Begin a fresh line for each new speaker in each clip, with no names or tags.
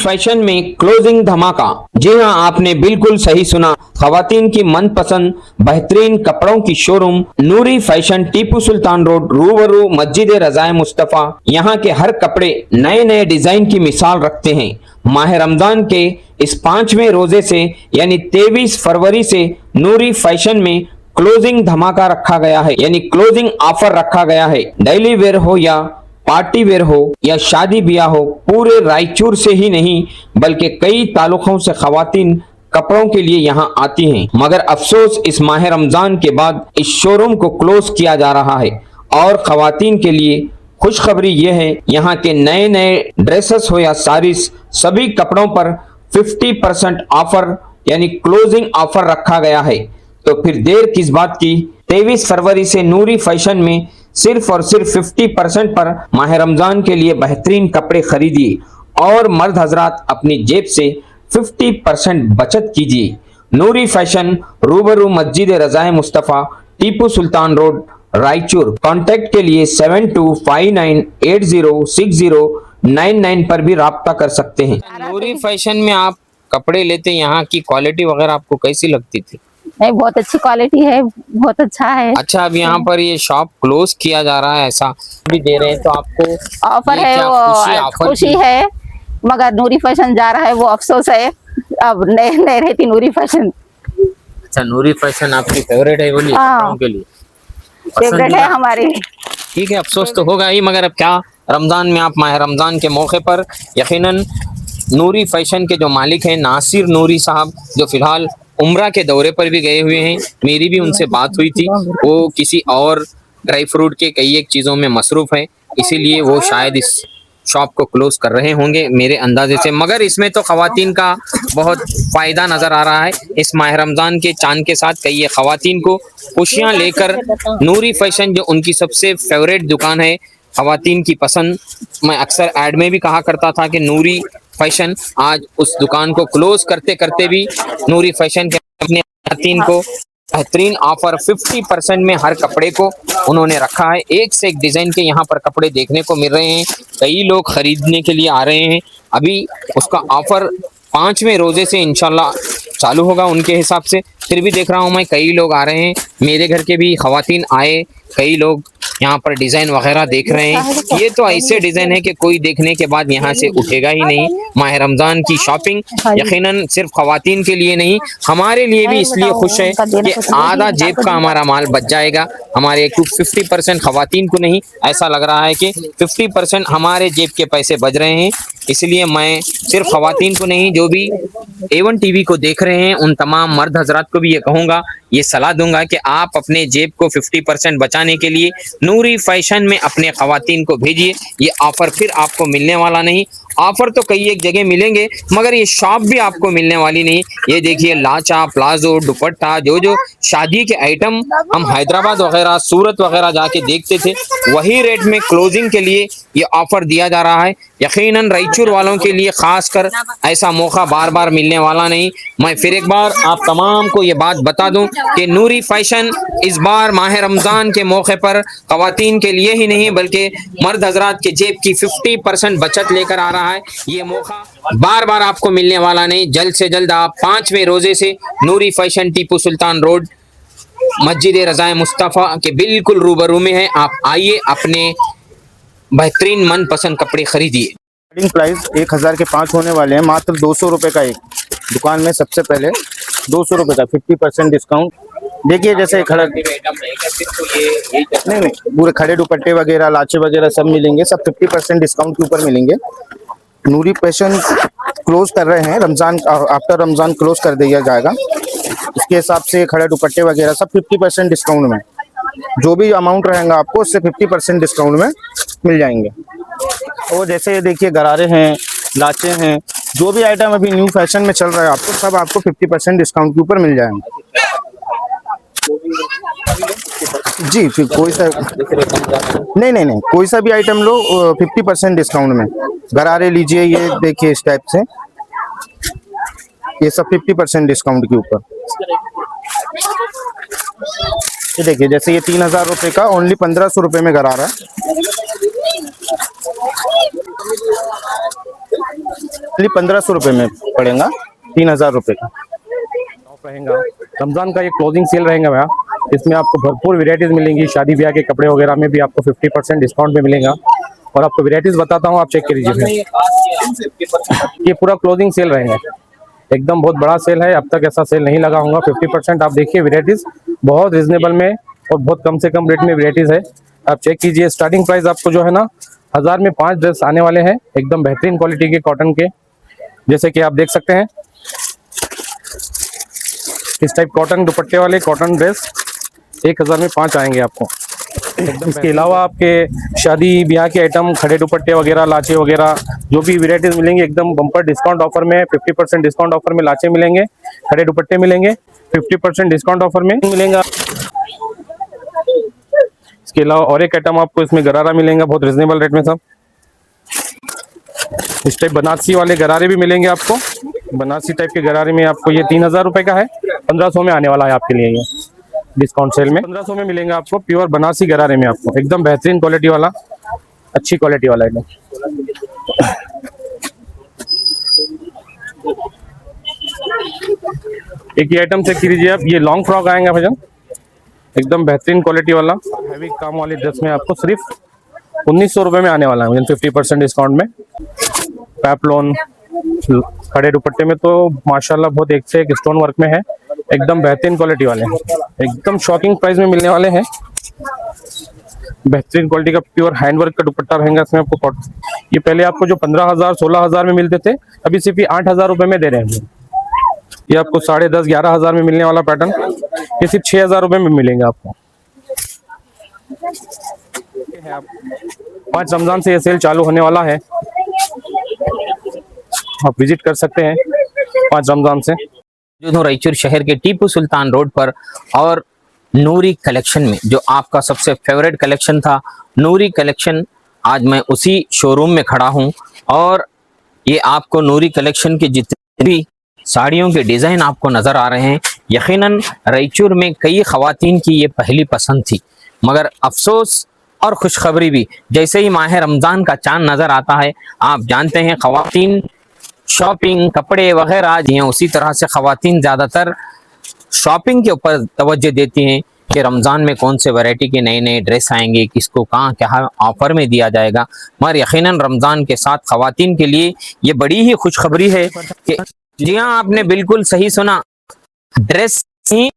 Fashion में closing धमाका। जी हाँ, आपने बिल्कुल सही सुना। खवातीन की मनपसंद बेहतरीन कपड़ों की शोरूम नूरी फैशन, टीपू सुल्तान रोड, रूबरू मस्जिद रज़ाए मुस्तफा। यहाँ के हर कपड़े नए नए डिजाइन की मिसाल रखते हैं। माह रमजान के इस 5वें रोजे से यानी 23 फरवरी से नूरी फैशन में क्लोजिंग धमाका रखा गया है, यानी क्लोजिंग ऑफर रखा गया है। डेली वेयर हो या पार्टी वेयर हो या शादी ब्याह हो, पूरे रायचूर से ही नहीं बल्कि कई तालुकों से खवातीन कपड़ों के लिए यहाँ आती हैं। मगर अफसोस, इस माह रमजान के बाद इस शोरूम को क्लोज किया जा रहा है। और खवातीन के लिए खुशखबरी यह है, यहाँ के नए नए ड्रेसेस हो या साड़ीज, सभी कपड़ों पर 50% ऑफर यानी क्लोजिंग ऑफर रखा गया है। तो फिर देर किस बात की, 23 फरवरी से नूरी फैशन में सिर्फ और सिर्फ 50% पर माह रमजान के लिए बेहतरीन कपड़े खरीदिए और मर्द हजरात अपनी जेब से 50% बचत कीजिए। नूरी फैशन, रूबरू मस्जिद रज़ाए मुस्तफा, टीपू सुल्तान रोड, रायचूर। कांटेक्ट के लिए 7259806099 पर भी राब्ता कर सकते हैं। नूरी फैशन में आप कपड़े लेते, यहाँ की क्वालिटी वगैरह आपको कैसी लगती थी?
नहीं, बहुत अच्छी क्वालिटी है, बहुत अच्छा है।
अच्छा, अब यहाँ पर ये शॉप क्लोज किया जा रहा है, ऐसा भी दे रहे हैं, तो आपको
ऑफर है, वो खुशी है। मगर नूरी फैशन जा रहा है, वो अफसोस है। अब नहीं रहती नूरी फैशन।
अच्छा, नूरी फैशन आपकी फेवरेट है, बोलिए कपड़ों के लिए
फेवरेट है हमारी।
ठीक है, अफसोस तो होगा ही, मगर अब क्या, रमजान में आप माह रमजान के मौके पर यकीनन नूरी फैशन के जो मालिक हैं नासिर नूरी साहब, जो फिलहाल उम्रा के दौरे पर भी गए हुए हैं, मेरी भी उनसे बात हुई थी, वो किसी और ड्राई फ्रूट के कई एक चीज़ों में मसरूफ़ है, इसीलिए वो शायद इस शॉप को क्लोज कर रहे होंगे मेरे अंदाजे से। मगर इसमें तो खवातीन का बहुत फ़ायदा नज़र आ रहा है। इस माह रमज़ान के चांद के साथ कई खवातीन को खुशियाँ लेकर नूरी फैशन, जो उनकी सबसे फेवरेट दुकान है, खवातीन की पसंद, मैं अक्सर ऐड में भी कहा करता था कि नूरी फैशन, आज उस दुकान को क्लोज करते करते भी नूरी फैशन के अपने खवातीन को बेहतरीन ऑफर 50% में हर कपड़े को उन्होंने रखा है। एक से एक डिजाइन के यहाँ पर कपड़े देखने को मिल रहे हैं, कई लोग खरीदने के लिए आ रहे हैं। अभी उसका ऑफर 5वें रोजे से इंशाल्लाह चालू होगा उनके हिसाब से। फिर भी देख रहा हूँ मैं, कई लोग आ रहे हैं, मेरे घर के भी खवातीन आए, कई लोग यहाँ पर डिजाइन वगैरह देख रहे हैं। ये तो ऐसे डिजाइन है कि कोई देखने के बाद यहाँ से उठेगा ही नहीं। माह रमजान की शॉपिंग यकीनन सिर्फ खवातीन के लिए नहीं, हमारे लिए भी इसलिए खुश है कि आधा जेब का हमारा माल बच जाएगा। हमारे 50% खवातीन को नहीं, ऐसा लग रहा है कि 50% हमारे जेब के पैसे बच रहे हैं। इसलिए मैं सिर्फ खवातीन को नहीं, जो भी A1 टीवी को देख रहे हैं, उन तमाम मर्द हजरात को भी ये कहूँगा, ये सलाह दूंगा कि आप अपने जेब को 50% बचाने के लिए नूरी फैशन में अपने खवातीन को भेजिए। ये ऑफर फिर आपको मिलने वाला नहीं। ऑफर तो कई एक जगह मिलेंगे, मगर ये शॉप भी आपको मिलने वाली नहीं। ये देखिए, लाचा, प्लाजो, दुपट्टा, जो शादी के आइटम हम हैदराबाद वगैरह, सूरत वगैरह जाके देखते थे, वही रेट में क्लोजिंग के लिए ये ऑफर दिया जा रहा है। यकीनन रायचूर वालों के लिए खासकर ऐसा मौका बार बार मिलने वाला नहीं। मैं फिर एक बार आप तमाम को ये बात बता दूं कि नूरी फैशन इस बार माह रमजान के मौके पर खवातीन के लिए ही नहीं बल्कि मर्द हजरात के जेब की 50% बचत लेकर आ रहा है। ये मौका बार बार आपको मिलने वाला नहीं। जल्द से जल्द आप 5वें रोजे से नूरी फैशन, टीपू सुल्तान रोड, मस्जिद रज़ाए मुस्तफा के बिल्कुल रूबरू में है। आप आइए, अपने बेहतरीन मनपसंद कपड़े खरीदिए।
स्टार्टिंग प्राइस 1000 के 5 होने वाले हैं, मात्र 200 रुपये का एक। दुकान में सबसे पहले 200 रुपये का 50% डिस्काउंट। देखिए, जैसे खड़ा नहीं, पूरे खड़े दुपट्टे वगैरह, लाचे वगैरह सब मिलेंगे, सब 50% डिस्काउंट के ऊपर मिलेंगे। नूरी फैशन क्लोज कर रहे हैं, रमज़ान आफ्टर रमज़ान क्लोज कर दिया जाएगा। इसके हिसाब से खड़े दुपट्टे वगैरह सब 50% डिस्काउंट में, जो भी अमाउंट रहेगा आपको उससे 50% डिस्काउंट में मिल जाएंगे। और जैसे देखिए, गरारे हैं, लाचे हैं, जो भी आइटम अभी न्यू फैशन में चल रहा है आपको, सब आपको 50% डिस्काउंट के ऊपर मिल जाएंगे। जी, फिर कोई सा नहीं, कोई सा भी आइटम लो 50% डिस्काउंट में। गरारे लीजिए, ये देखिए इस टाइप से, ये सब 50% डिस्काउंट के ऊपर। ये देखिए, जैसे ये 3000 रुपये का ओनली 1500 रुपये में गरारा है। 1500 रुपये में पड़ेगा, 3000 रुपये का
रहेगा। रमजान का ये क्लोजिंग सेल रहेगा भैया, इसमें आपको भरपूर वेराइटीज मिलेंगी। शादी ब्याह के कपड़े वगैरह में भी आपको 50% डिस्काउंट में मिलेगा। और आपको वेराइटीज बताता हूँ, आप चेक कर लीजिए। ये पूरा क्लोजिंग सेल रहेगा, एकदम बहुत बड़ा सेल है, अब तक ऐसा सेल नहीं लगा होगा। 50% आप देखिए, वेराइटीज बहुत रिजनेबल में और बहुत कम से कम रेट में वेराइटीज है। आप चेक कीजिए। स्टार्टिंग प्राइस आपको जो है ना 1000 में 5 ड्रेस आने वाले हैं, एकदम बेहतरीन क्वालिटी के कॉटन के, जैसे कि आप देख सकते हैं। इस टाइप कॉटन दुपट्टे वाले कॉटन ड्रेस 1000 में 5 आएंगे आपको। इसके अलावा आपके शादी ब्याह के आइटम, खड़े दुपट्टे वगैरह, लाचे वगैरह, जो भी वेराइटीज मिलेंगी एकदम बम्पर डिस्काउंट ऑफर में। 50% डिस्काउंट ऑफर में लाचे मिलेंगे, खड़े दुपट्टे मिलेंगे, 50% डिस्काउंट ऑफर में मिलेगा। इसके अलावा और एक आइटम आपको इसमें गरारा मिलेगा, बहुत रिजनेबल रेट में सब। इस टाइप बनारसी वाले गरारे भी मिलेंगे आपको। बनारसी टाइप के गरारे में आपको ये 3000 रुपए का है, 1500 में आने वाला है आपके लिए। ये डिस्काउंट सेल में 1500 में मिलेंगे आपको, प्योर बनारसी गरारे में आपको, एकदम बेहतरीन क्वालिटी वाला, अच्छी क्वालिटी वाला एकदम। एक ही आइटम चेक कीजिए आप, ये लॉन्ग फ्रॉक आएगा भैया, एकदम बेहतरीन क्वालिटी वाला, हैवी काम वाली ड्रेस में आपको सिर्फ 1900 रुपए में आने वाला है, 50% डिस्काउंट में। पैपलॉन खड़े दुपट्टे में तो माशाल्लाह बहुत एक से एक स्टोन वर्क में है, एकदम बेहतरीन क्वालिटी वाले हैं, एकदम शॉकिंग प्राइस में मिलने वाले हैं। बेहतरीन क्वालिटी का प्योर हैंडवर्क का दुपट्टा रहेगा इसमें आपको। ये पहले आपको जो 15,000 16,000 में मिलते थे, अभी सिर्फ 8,000 रुपए में दे रहे हैं। ये आपको 10,500 11,000 में मिलने वाला पैटर्न, ये सिर्फ 6,000 रुपए में मिलेंगे आपको। 5 रमजान से ये सेल चालू होने वाला है, आप विजिट कर सकते हैं 5 रमजान से।
जो रायचूर शहर के टीपू सुल्तान रोड पर और नूरी कलेक्शन में, जो आपका सबसे फेवरेट कलेक्शन था नूरी कलेक्शन, आज मैं उसी शोरूम में खड़ा हूं और ये आपको नूरी कलेक्शन के जितने भी साड़ियों के डिजाइन आपको नजर आ रहे हैं, यकीनन रायचूर में कई खवातीन की ये पहली पसंद थी। मगर अफसोस और खुशखबरी भी, जैसे ही माह रमजान का चांद नजर आता है, आप जानते हैं खवातीन शॉपिंग, कपड़े वगैरह जी हैं, उसी तरह से खवातीन ज़्यादातर शॉपिंग के ऊपर तवज्जो देती हैं कि रमज़ान में कौन से वैरायटी के नए नए ड्रेस आएंगे, किसको कहाँ क्या ऑफर में दिया जाएगा। मगर यकीनन रमज़ान के साथ खवातीन के लिए ये बड़ी ही खुशखबरी है कि जी हाँ, आपने बिल्कुल सही सुना, ड्रेस ही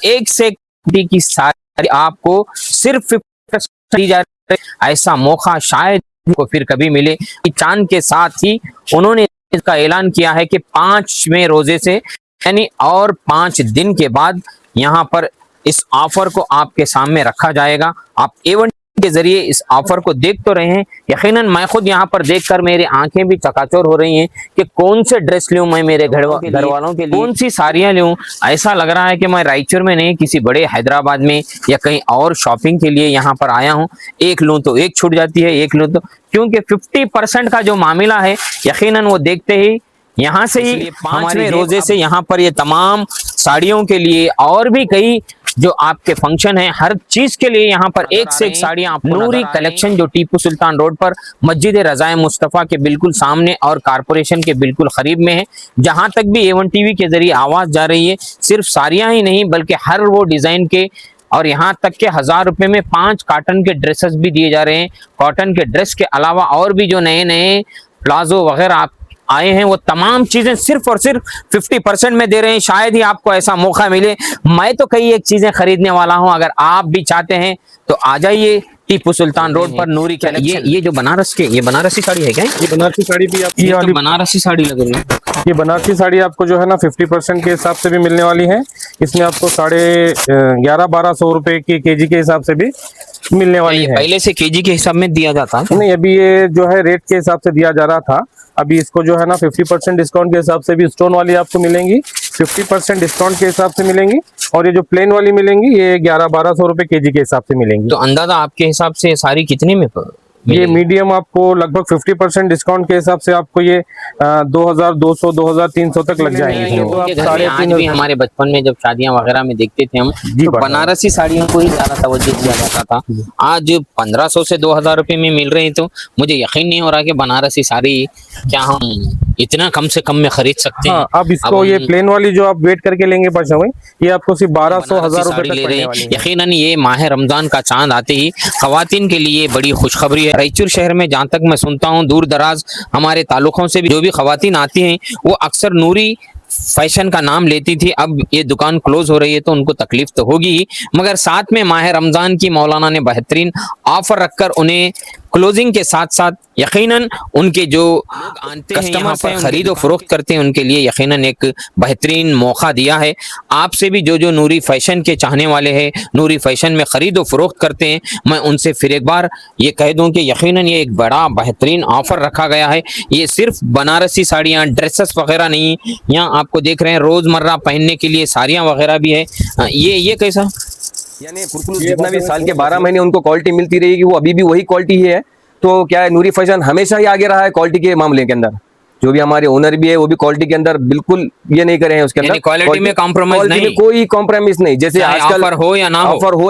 एक से एक की सारी आपको सिर्फ 50% दी जा रही है। ऐसा मौका शायद को फिर कभी मिले। चांद के साथ ही उन्होंने इसका ऐलान किया है कि 5वें रोजे से यानी और 5 दिन के बाद यहाँ पर इस ऑफर को आपके सामने रखा जाएगा। आप A1 के जरिए इस ऑफर को देख तो रहे हैं, यकीनन मैं खुद यहाँ पर देखकर मेरी आंखें भी चकाचौंध हो रही हैं कि कौन से ड्रेस लूं मैं मेरे घर वालों के लिए, कौन सी साड़ियाँ लूं। ऐसा लग रहा है कि मैं रायचूर में नहीं, किसी बड़े हैदराबाद में या कहीं और शॉपिंग के लिए यहाँ पर आया हूँ। एक लूं तो एक छूट जाती है, एक लूं तो, क्योंकि 50% का जो मामला है यकीनन वो देखते ही यहाँ से ही 5वें रोजे से यहाँ पर ये तमाम साड़ियों के लिए और भी कई जो आपके फंक्शन है, हर चीज के लिए यहाँ पर एक से एक साड़ियाँ आपको नूरी कलेक्शन जो टीपू सुल्तान रोड पर मस्जिद रज़ाए मुस्तफ़ा के बिल्कुल सामने और कारपोरेशन के बिल्कुल करीब में है। जहाँ तक भी A1 टीवी के जरिए आवाज जा रही है, सिर्फ साड़ियाँ ही नहीं बल्कि हर वो डिजाइन के, और यहाँ तक के 1000 रुपए में 5 कॉटन के ड्रेसेस भी दिए जा रहे हैं। कॉटन के ड्रेस के अलावा और भी जो नए नए प्लाजो वगैरह आप आए हैं, वो तमाम चीजें सिर्फ और सिर्फ 50% में दे रहे हैं। शायद ही आपको ऐसा मौका मिले। मैं तो कई एक चीजें खरीदने वाला हूं, अगर आप भी चाहते हैं तो आ जाइए टीपू सुल्तान रोड पर नूरी कलेक्शन। ये जो बनारस के, ये बनारसी साड़ी है क्या?
ये बनारसी साड़ी भी आपकी, ये वाली
बनारसी साड़ी लग रही है।
ये बनारसी साड़ी आपको जो है ना 50% के हिसाब से भी मिलने वाली है। इसमें आपको 1100-1200 रुपए की केजी के हिसाब से भी मिलने वाली है।
पहले से केजी के हिसाब में दिया जाता है?
नहीं, अभी ये जो है रेट के हिसाब से दिया जा रहा था। अभी इसको जो है ना 50% डिस्काउंट के हिसाब से भी स्टोन वाली आपको मिलेंगी, 50% डिस्काउंट के हिसाब से मिलेंगी, और ये जो प्लेन वाली मिलेंगी ये 1100-1200 रुपए केजी के हिसाब से मिलेंगी।
तो अंदाजा आपके हिसाब से सारी कितने में
ये मीडियम आपको लगभग 50% डिस्काउंट के हिसाब से आपको ये 2200-2300 तक लग जाएंगे।
आज भी हमारे बचपन में जब शादियां वगैरह में देखते थे हम, तो बनारसी साड़ियों को ही ज्यादा तवज्जो दिया जाता था। आज 1500 से 2000 रुपए में मिल रही, तो मुझे यकीन नहीं हो रहा कि बनारसी साड़ी क्या हम इतना कम से कम में खरीद सकते हैं।
हाँ, अब इसको
अब
ये
हम
प्लेन वाली जो आप वेट करके लेंगे पाशा भाई, ये आपको सिर्फ 1200-1000 रुपए
साड़ी
तक
ले रहे
पड़ने
हैं।
वाली है।
यकीनन ये माह रमजान का चांद आते ही खवातीन के लिए बड़ी खुशखबरी है। रायचूर शहर में जहाँ तक मैं सुनता हूँ, दूर दराज हमारे ताल्लुकों से भी जो भी खवातीन आती हैं वो अक्सर नूरी फैशन का नाम लेती थी। अब ये दुकान क्लोज हो रही है तो उनको तकलीफ तो होगी ही, मगर साथ में माह रमजान की मौलाना ने बेहतरीन ऑफर रखकर उन्हें क्लोजिंग के साथ साथ यकीनन उनके जो आते हैं यहाँ पर खरीद और फरोख्त करते हैं उनके लिए यकीनन एक बेहतरीन मौका दिया है। आपसे भी जो नूरी फैशन के चाहने वाले हैं, नूरी फैशन में खरीद और फरोख्त करते हैं, मैं उनसे फिर एक बार ये कह दूं कि यकीनन ये एक बड़ा बेहतरीन ऑफर रखा गया है। ये सिर्फ बनारसी साड़ियाँ, ड्रेसेस वगैरह नहीं, यहाँ आपको देख रहे हैं रोजमर्रा पहनने के लिए साड़ियाँ वगैरह भी है। ये कैसा,
यानी पुरकुलूस जितना भी साल के 12 महीने उनको क्वालिटी मिलती रहेगी, वो अभी भी वही क्वालिटी ही है। तो क्या है, नूरी फैशन हमेशा ही आगे रहा है क्वालिटी के मामले के अंदर। जो भी हमारे ओनर भी है वो भी क्वालिटी के अंदर बिल्कुल ये नहीं करे हैं उसके अंदर,
क्वालिटी में कॉम्प्रोमाइज नहीं,
कोई कॉम्प्रोमाइज नहीं। जैसे आजकल
ऑफर हो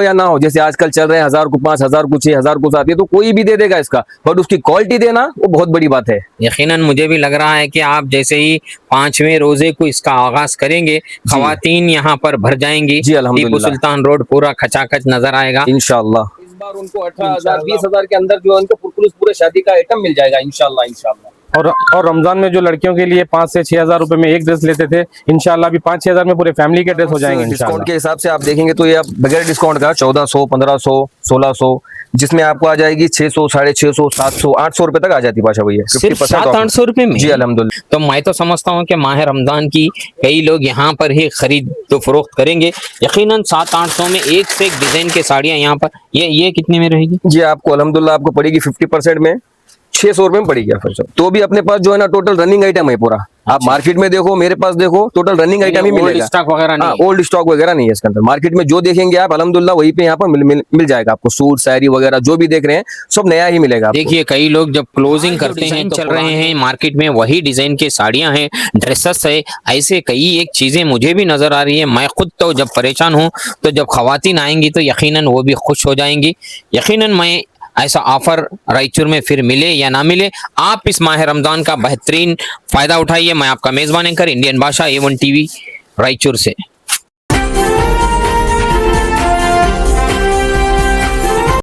या ना हो,
जैसे आजकल चल रहे हैं 1000 को 5000 को 6000 को आती है तो कोई भी दे देगा इसका, बट उसकी क्वालिटी देना वो बहुत बड़ी बात है।
यकीनन मुझे भी लग रहा है कि आप जैसे ही 5वें रोजे को इसका आगाज करेंगे, खवातीन यहाँ पर भर जाएंगी
जी, अल्हम्दुलिल्लाह।
टीपू सुल्तान रोड पूरा खचाखच नजर आएगा
इंशाल्लाह इस बार उनको 18,000 20,000 के अंदर जो है उनको पुरकुलूस पूरे शादी का आइटम मिल जाएगा इंशाल्लाह।
और रमजान में जो लड़कियों के लिए 5 से 6,000 रुपए में एक ड्रेस लेते थे, इंशाल्लाह अभी 5-6,000 में पूरे फैमिली के ड्रेस हो जाएंगे
डिस्काउंट
इंशाल्लाह।
के हिसाब से आप देखेंगे तो ये आप बगैर डिस्काउंट का 1400 1500 1600 जिसमें आपको आ जाएगी 600 650 700 800 रुपए तक आ जाती है पाशा भैया,
सिर्फ 700-800 रुपए में।
जी अल्हम्दुलिल्लाह।
तो मैं तो समझता हूँ कि माह रमजान की कई लोग यहाँ पर ही खरीद तो फरोख्त करेंगे। यकीनन 700-800 में एक से एक डिजाइन की साड़ियाँ यहाँ पर, ये कितने में रहेगी?
जी आपको अल्हम्दुलिल्लाह आपको पड़ेगी 50% में 600 रुपए में पड़ेगी आपको। तो भी अपने पास जो है ना टोटल रनिंग आइटम है पूरा। आप मार्केट में देखो, मेरे पास देखो, टोटल रनिंग आइटम ही मिलेगा,
स्टॉक वगैरह नहीं,
ओल्ड स्टॉक वगैरह नहीं है इसके अंदर। मार्केट में जो देखेंगे आप अल्हम्दुलिल्लाह वहीं पे यहाँ पर मिल जाएगा आपको। सूट साड़ी वगैरह जो भी देख रहे हैं सब नया ही मिलेगा आपको।
देखिए कई लोग जब क्लोजिंग करते हैं चल रहे हैं मार्केट में वही डिजाइन के साड़ियां हैं, ड्रेसेस है, ऐसे कई एक चीजें मुझे भी नजर आ रही है। मैं खुद तो जब परेशान हूँ तो जब खवातीन आएंगी तो यकीनन वो भी खुश हो जाएंगी। यकीनन मैं ऐसा ऑफर रायचूर में फिर मिले या ना मिले, आप इस माह रमजान का बेहतरीन फायदा उठाइए। मैं आपका मेजबान एंकर इंडियन भाषा A1 TV रायचूर से।